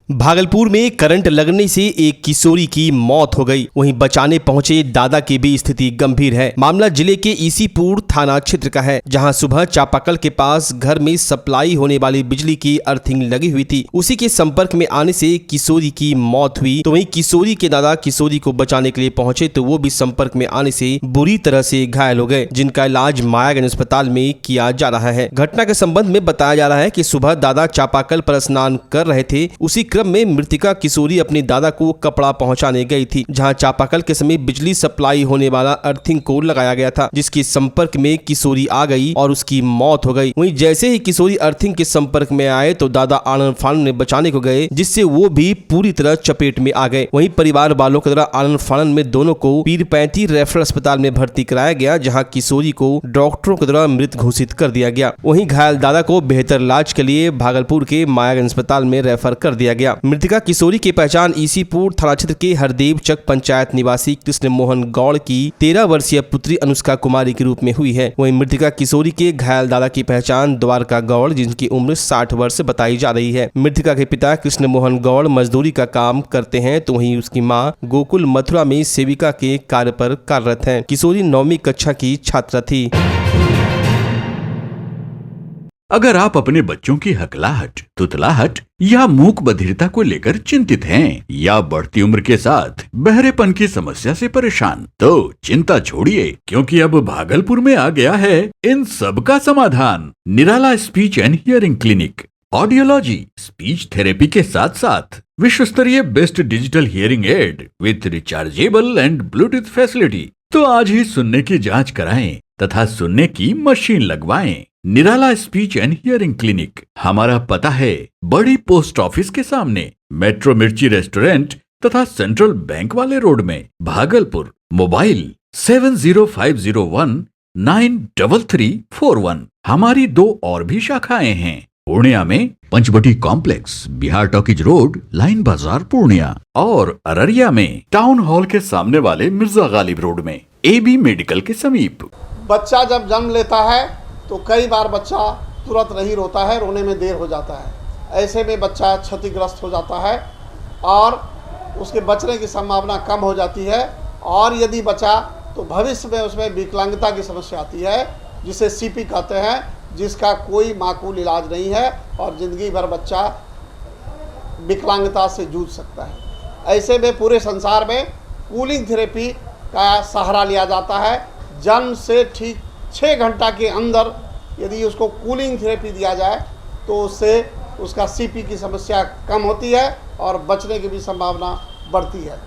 भागलपुर में करंट लगने से एक किशोरी की मौत हो गई। वहीं बचाने पहुंचे दादा की भी स्थिति गंभीर है। मामला जिले के ईसीपुर थाना क्षेत्र का है, जहां सुबह चापाकल के पास घर में सप्लाई होने वाली बिजली की अर्थिंग लगी हुई थी। उसी के संपर्क में आने से किशोरी की मौत हुई। तो वहीं किशोरी के दादा किशोरी को बचाने के लिए पहुंचे तो वो भी संपर्क में आने से बुरी तरह से घायल हो गए, जिनका इलाज मायागंज अस्पताल में किया जा रहा है। घटना के संबंध में बताया जा रहा है कि सुबह दादा चापाकल पर स्नान कर रहे थे। उसी क्रम में मृतिका किशोरी अपने दादा को कपड़ा पहुंचाने गई थी, जहां चापाकल के समीप बिजली सप्लाई होने वाला अर्थिंग को लगाया गया था, जिसके संपर्क में किशोरी आ गई और उसकी मौत हो गई। वहीं जैसे ही किशोरी अर्थिंग के संपर्क में आए तो दादा आनंद फानन में बचाने को गए, जिससे वो भी पूरी तरह चपेट में आ गए। वहीं परिवार वालों के द्वारा आनंद फानन में दोनों को पीरपैंती रेफरल अस्पताल में भर्ती कराया गया, जहाँ किशोरी को डॉक्टरों के द्वारा मृत घोषित कर दिया गया। वहीं घायल दादा को बेहतर इलाज के लिए भागलपुर के मायागंज अस्पताल में रेफर कर दिया गया। मृतिका किशोरी की पहचान ईसीपुर थाना क्षेत्र के हरदेव चक पंचायत निवासी कृष्ण मोहन गौड़ की 13 वर्षीय पुत्री अनुष्का कुमारी के रूप में हुई है। वहीं मृतिका किशोरी के घायल दादा की पहचान द्वारका गौड़, जिनकी उम्र 60 वर्ष बताई जा रही है। मृतिका के पिता कृष्ण मोहन गौड़ मजदूरी का काम करते हैं, तो वहीं उसकी मां गोकुल मथुरा में सेविका के कार्य पर कार्यरत है। किशोरी 9वीं कक्षा की छात्रा थी। अगर आप अपने बच्चों की हकलाहट, तुतलाहट या मूक बधिरता को लेकर चिंतित हैं या बढ़ती उम्र के साथ बहरेपन की समस्या से परेशान, तो चिंता छोड़िए, क्योंकि अब भागलपुर में आ गया है इन सब का समाधान। Nirala speech and hearing clinic. Audiology, speech therapy के साथ साथ विश्व स्तरीय best digital hearing aid with rechargeable and Bluetooth facility. तो आज ही सुनने की जांच कराएं तथा सुनने की मशीन लगवाएं। निराला स्पीच एंड हियरिंग क्लिनिक। हमारा पता है बड़ी पोस्ट ऑफिस के सामने, मेट्रो मिर्ची रेस्टोरेंट तथा सेंट्रल बैंक वाले रोड में, भागलपुर। मोबाइल 7050193341। हमारी 2 और भी शाखाएं हैं। पूर्णिया में Panchvati complex, Bihar talkies road, Line Bazar Purnia, और अररिया में टाउन हॉल के सामने वाले मिर्जा गालिब रोड में, AB मेडिकल के समीप। बच्चा जब जन्म लेता है तो कई बार बच्चा तुरंत नहीं रोता है, रोने में देर हो जाता है। ऐसे में बच्चा क्षतिग्रस्त हो जाता है और उसके बचने की संभावना कम हो जाती है। और यदि बचा तो भविष्य में उसमें विकलांगता की समस्या आती है, जिसे CP कहते हैं, जिसका कोई माकूल इलाज नहीं है और ज़िंदगी भर बच्चा विकलांगता से जूझ सकता है। ऐसे में पूरे संसार में कूलिंग थेरेपी का सहारा लिया जाता है। जन्म से ठीक 6 घंटा के अंदर यदि उसको कूलिंग थेरेपी दिया जाए तो उससे उसका CP की समस्या कम होती है और बचने की भी संभावना बढ़ती है।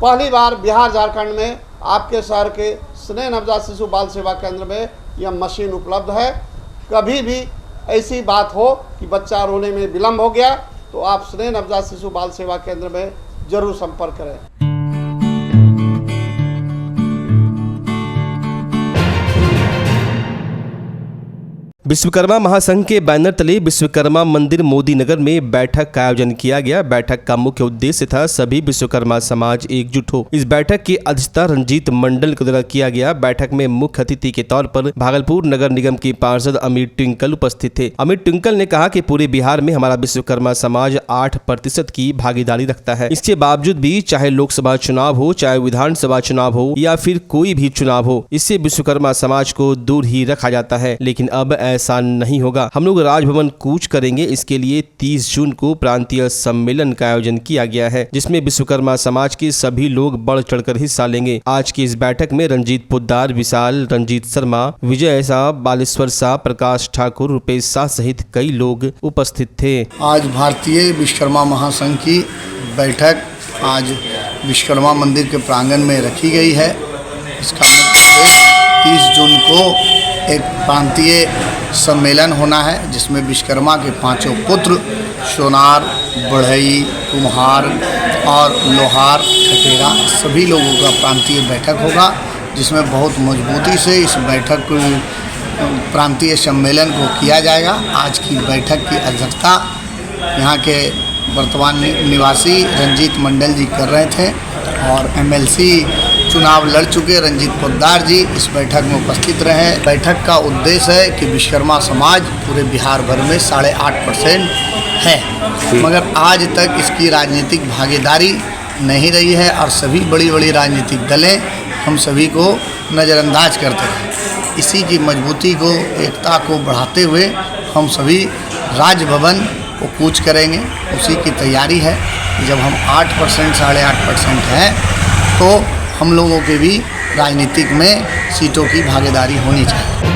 पहली बार बिहार झारखंड में आपके शहर के स्नेह नवजात शिशु बाल सेवा केंद्र में यह मशीन उपलब्ध है। कभी भी ऐसी बात हो कि बच्चा रोने में विलम्ब हो गया तो आप स्नेह नवजात शिशु बाल सेवा केंद्र में जरूर संपर्क करें। विश्वकर्मा महासंघ के बैनर तले विश्वकर्मा मंदिर मोदी नगर में बैठक का आयोजन किया गया। बैठक का मुख्य उद्देश्य था सभी विश्वकर्मा समाज एकजुट हो। इस बैठक की अध्यक्षता रंजीत मंडल के द्वारा किया गया। बैठक में मुख्य अतिथि के तौर पर भागलपुर नगर निगम के पार्षद अमित ट्विंकल उपस्थित थे। अमित ट्विंकल ने कहा कि पूरे बिहार में हमारा विश्वकर्मा समाज 8% की भागीदारी रखता है। इसके बावजूद भी चाहे लोकसभा चुनाव हो, चाहे विधानसभा चुनाव हो या फिर कोई भी चुनाव हो, इससे विश्वकर्मा समाज को दूर ही रखा जाता है। लेकिन अब ऐसा नहीं होगा। हम लोग राजभवन कूच करेंगे। इसके लिए 30 जून को प्रांतीय सम्मेलन का आयोजन किया गया है, जिसमें विश्वकर्मा समाज के सभी लोग बढ़ चढ़कर हिस्सा लेंगे। आज की इस बैठक में रंजीत पोद्दार, विशाल, रंजीत शर्मा, विजय शाह, बालेश्वर शाह, प्रकाश ठाकुर, रुपेश शाह सहित कई लोग उपस्थित थे। आज भारतीय विश्वकर्मा महासंघ की बैठक आज विश्वकर्मा मंदिर के प्रांगण में रखी गई है। इसका मुख्य उद्देश्य 30 जून को एक प्रांतीय सम्मेलन होना है, जिसमें विश्वकर्मा के 5 पुत्र सोनार, बढ़ई, कुम्हार और लोहार, ठठेरा सभी लोगों का प्रांतीय बैठक होगा, जिसमें बहुत मजबूती से इस बैठक को प्रांतीय सम्मेलन को किया जाएगा। आज की बैठक की अध्यक्षता यहाँ के वर्तमान निवासी रंजीत मंडल जी कर रहे थे और MLC चुनाव लड़ चुके रंजीत पोद्दार जी इस बैठक में उपस्थित रहे। बैठक का उद्देश्य है कि विश्वकर्मा समाज पूरे बिहार भर में 8.5% है, मगर आज तक इसकी राजनीतिक भागीदारी नहीं रही है और सभी बड़ी बड़ी राजनीतिक दलें हम सभी को नज़रअंदाज करते हैं। इसी की मजबूती को, एकता को बढ़ाते हुए हम सभी राजभवन को कूच करेंगे। उसी की तैयारी है। जब हम 8% 8.5% हैं तो हम लोगों के भी राजनीतिक में सीटों की भागीदारी होनी चाहिए।